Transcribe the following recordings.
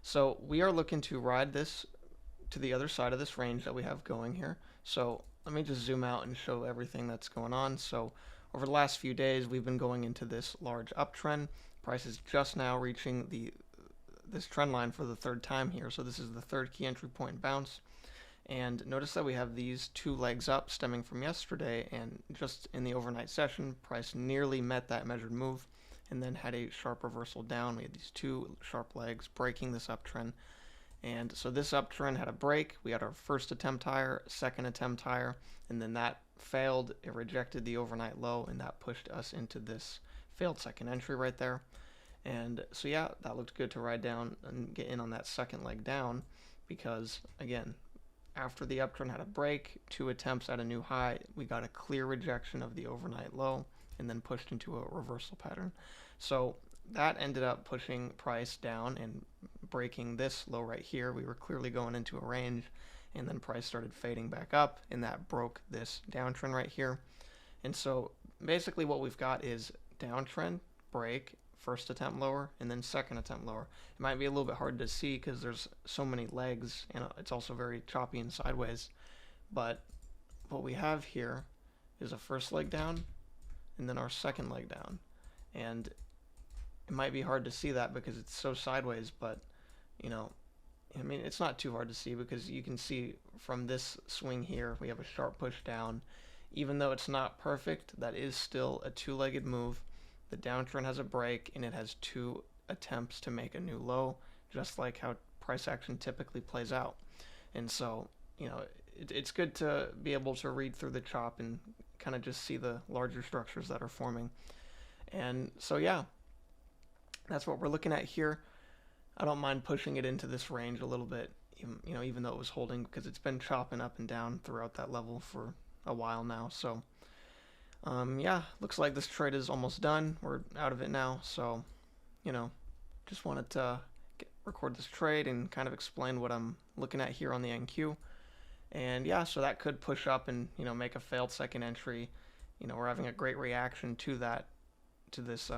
So we are looking to ride this to the other side of this range that we have going here. So let me just zoom out and show everything that's going on. So over the last few days, we've been going into this large uptrend. Price is just now reaching this trend line for the third time here. So this is the third key entry point bounce. And notice that we have these two legs up stemming from yesterday, and just in the overnight session, price nearly met that measured move and then had a sharp reversal down. We had these two sharp legs breaking this uptrend. And so this uptrend had a break. We had our first attempt higher, second attempt higher, and then that failed. It rejected the overnight low, and that pushed us into this failed second entry right there. And so yeah, that looked good to ride down and get in on that second leg down because, again, after the uptrend had a break, two attempts at a new high, we got a clear rejection of the overnight low and then pushed into a reversal pattern. So that ended up pushing price down and breaking this low right here. We were clearly going into a range, and then price started fading back up, and that broke this downtrend right here. And so basically what we've got is downtrend, break, first attempt lower, and then second attempt lower. It might be a little bit hard to see because there's so many legs, and it's also very choppy and sideways. But what we have here is a first leg down, and then our second leg down. And it might be hard to see that because it's so sideways, but you know, I mean, it's not too hard to see because you can see from this swing here, we have a sharp push down. Even though it's not perfect, that is still a two-legged move. The downtrend has a break, and it has two attempts to make a new low, just like how price action typically plays out. And so, you know, it's good to be able to read through the chop and kind of just see the larger structures that are forming. And so, yeah, that's what we're looking at here. I don't mind pushing it into this range a little bit, even though it was holding, because it's been chopping up and down throughout that level for a while now. So yeah, looks like this trade is almost done. We're out of it now, so just wanted to record this trade and kind of explain what I'm looking at here on the NQ. And yeah, so that could push up and make a failed second entry. We're having a great reaction to this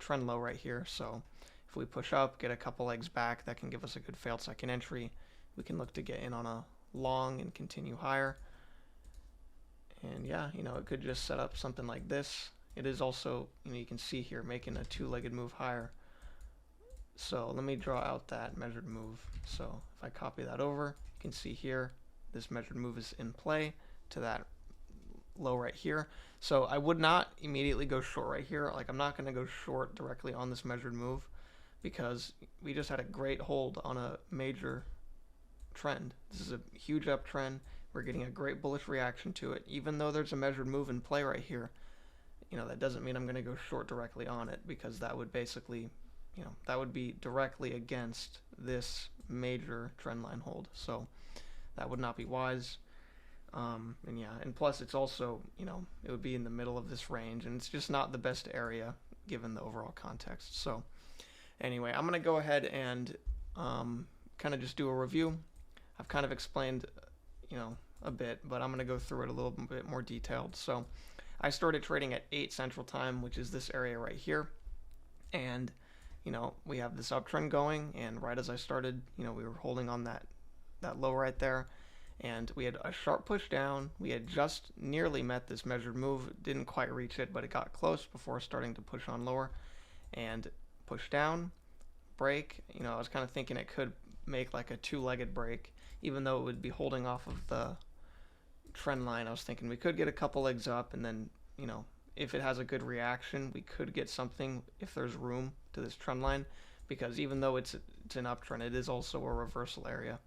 trend low right here. So if we push up, get a couple legs back, that can give us a good failed second entry. We can look to get in on a long and continue higher. And yeah, it could just set up something like this. It is also, you can see here, making a two-legged move higher. So let me draw out that measured move. So if I copy that over, you can see here, this measured move is in play to that low right here. So I would not immediately go short right here. Like, I'm not going to go short directly on this measured move because we just had a great hold on a major trend. This is a huge uptrend. We're getting a great bullish reaction to it. Even though there's a measured move in play right here, that doesn't mean I'm going to go short directly on it because that would basically, that would be directly against this major trend line hold. So that would not be wise. And yeah, and plus it's also, it would be in the middle of this range, and it's just not the best area given the overall context. So anyway, I'm going to go ahead and kind of just do a review. I've kind of explained, a bit, but I'm going to go through it a little bit more detailed. So I started trading at 8 Central Time, which is this area right here. And, we have this uptrend going, and right as I started, we were holding on that low right there. And we had a sharp push down. We had just nearly met this measured move. Didn't quite reach it, but it got close before starting to push on lower. And push down, break. I was kind of thinking it could make like a two-legged break, even though it would be holding off of the trend line. I was thinking we could get a couple legs up, and then, if it has a good reaction, we could get something if there's room to this trend line, because even though it's an uptrend, it is also a reversal area.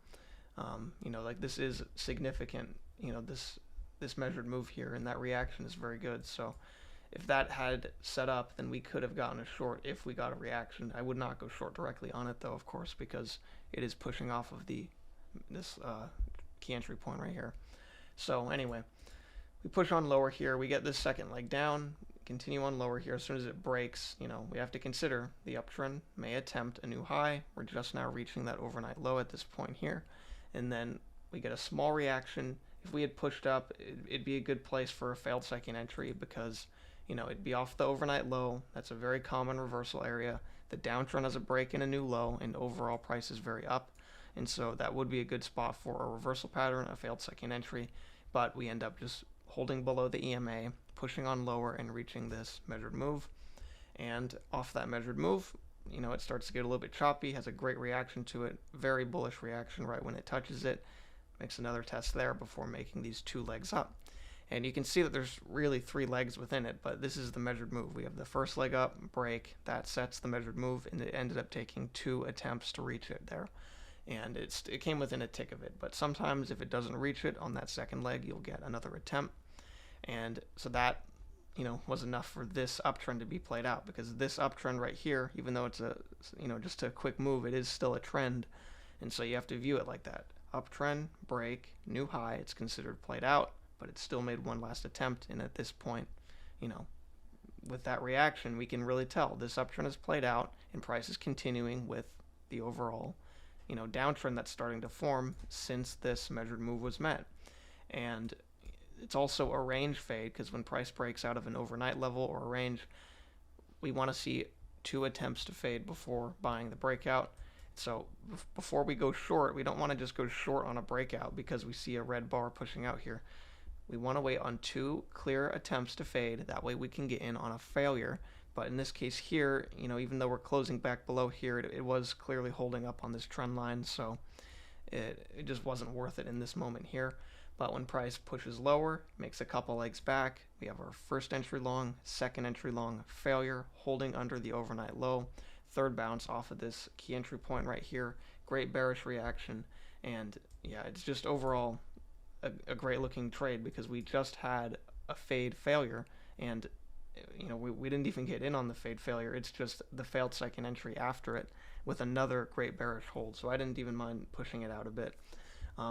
Like, this is significant, this measured move here, and that reaction is very good. So if that had set up, then we could have gotten a short if we got a reaction. I would not go short directly on it though, of course, because it is pushing off of this key entry point right here. So anyway, we push on lower here. We get this second leg down, continue on lower here. As soon as it breaks, we have to consider the uptrend may attempt a new high. We're just now reaching that overnight low at this point here. And then we get a small reaction. If we had pushed up, it'd be a good place for a failed second entry because, it'd be off the overnight low. That's a very common reversal area. The downtrend has a break and a new low, and overall price is very up. And so that would be a good spot for a reversal pattern, a failed second entry. But we end up just holding below the EMA, pushing on lower, and reaching this measured move. And off that measured move, it starts to get a little bit choppy, has a great reaction to it, very bullish reaction right when it touches it. Makes another test there before making these 2 legs up. And you can see that there's really 3 legs within it, but this is the measured move. We have the first leg up, break, that sets the measured move, and it ended up taking 2 attempts to reach it there. And it came within a tick of it, but sometimes if it doesn't reach it on that second leg, you'll get another attempt. And so that, was enough for this uptrend to be played out, because this uptrend right here, even though it's just a quick move, it is still a trend. And so you have to view it like that. Uptrend, break, new high, it's considered played out, but it still made one last attempt. And at this point, with that reaction, we can really tell this uptrend is played out and price is continuing with the overall, downtrend that's starting to form since this measured move was met. And it's also a range fade, because when price breaks out of an overnight level or a range, we want to see 2 attempts to fade before buying the breakout. So before we go short, we don't want to just go short on a breakout because we see a red bar pushing out here. We want to wait on 2 clear attempts to fade. That way we can get in on a failure. But in this case here, even though we're closing back below here, it was clearly holding up on this trend line. So it just wasn't worth it in this moment here. But when price pushes lower, makes a couple legs back, we have our first entry long, second entry long, failure, holding under the overnight low, third bounce off of this key entry point right here, great bearish reaction. And yeah, it's just overall a great looking trade, because we just had a fade failure, and we didn't even get in on the fade failure. It's just the failed second entry after it with another great bearish hold. So I didn't even mind pushing it out a bit,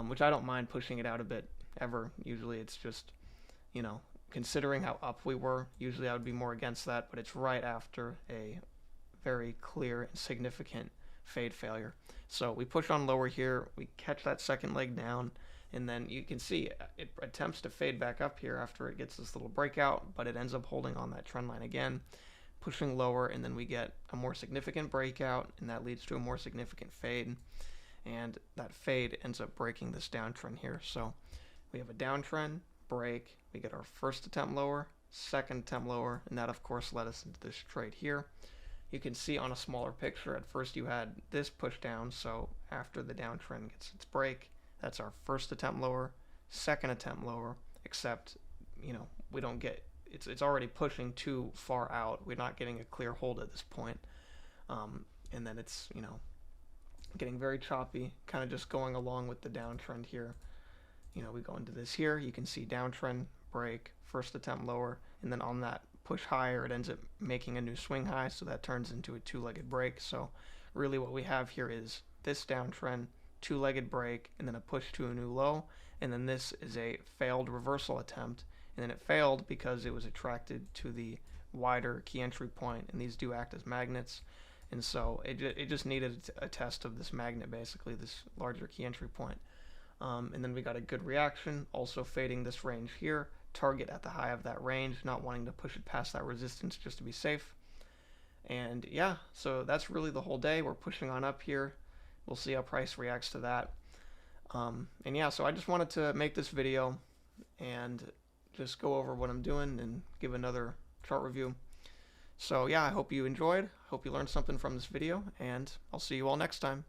which I don't mind pushing it out a bit ever. Usually it's just, considering how up we were, usually I would be more against that, but it's right after a very clear and significant fade failure. So we push on lower here, we catch that second leg down, and then you can see it attempts to fade back up here after it gets this little breakout, but it ends up holding on that trend line again, pushing lower, and then we get a more significant breakout, and that leads to a more significant fade, and that fade ends up breaking this downtrend here. So we have a downtrend, break, we get our first attempt lower, second attempt lower, and that of course led us into this trade here. You can see on a smaller picture, at first you had this push down, so after the downtrend gets its break, that's our first attempt lower, second attempt lower, except, we don't get, it's already pushing too far out. We're not getting a clear hold at this point. And then it's, getting very choppy, kind of just going along with the downtrend here. We go into this here, you can see downtrend, break, first attempt lower, and then on that push higher, it ends up making a new swing high, so that turns into a 2-legged break. So really what we have here is this downtrend, 2-legged break, and then a push to a new low, and then this is a failed reversal attempt, and then it failed because it was attracted to the wider key entry point, and these do act as magnets, and so it just needed a test of this magnet, basically this larger key entry point. And then we got a good reaction, also fading this range here, target at the high of that range, not wanting to push it past that resistance just to be safe. And yeah, so that's really the whole day. We're pushing on up here. We'll see how price reacts to that. And yeah, so I just wanted to make this video and just go over what I'm doing and give another chart review. So yeah, I hope you enjoyed. Hope you learned something from this video, and I'll see you all next time.